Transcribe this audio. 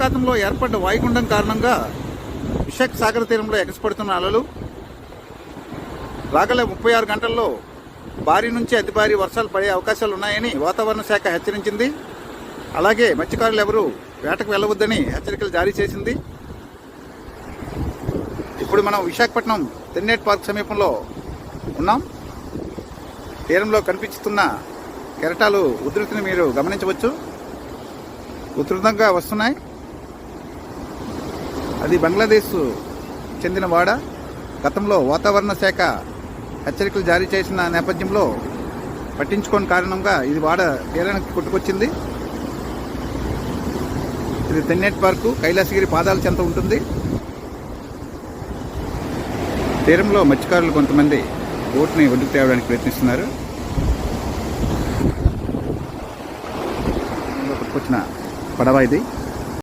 బంగాళాఖాతంలో ఏర్పడ్డ వాయుగుండం కారణంగా విశాఖ సాగర తీరంలో ఎగసిపడుతున్న అలలు రాగల 36 గంటల్లో భారీ నుంచి అతి భారీ వర్షాలు పడే అవకాశాలు ఉన్నాయని వాతావరణ శాఖ హెచ్చరించింది. అలాగే మత్స్యకారులు ఎవరూ వేటకు వెళ్ళవద్దని హెచ్చరికలు జారీ చేసింది. ఇప్పుడు మనం విశాఖపట్నం తెన్నేటి పార్క్ సమీపంలో ఉన్నాం. తీరంలో కనిపిస్తున్న కెరటాలు ఉధృతిని మీరు గమనించవచ్చు. ఉధృతంగా వస్తున్నాయి. అది బంగ్లాదేశ్ చెందిన వాడ. గతంలో వాతావరణ శాఖ హెచ్చరికలు జారీ చేసిన నేపథ్యంలో పట్టించుకోని కారణంగా ఇది వాడ తీరానికి కొట్టుకొచ్చింది. ఇది తెన్నేటి పార్కు కైలాసగిరి పాదాల చెంత ఉంటుంది. తీరంలో మత్స్యకారులు కొంతమంది బోట్ని ఒడ్డుకు తేవడానికి ప్రయత్నిస్తున్నారు. కొట్టుకొచ్చిన పడవ ఇది.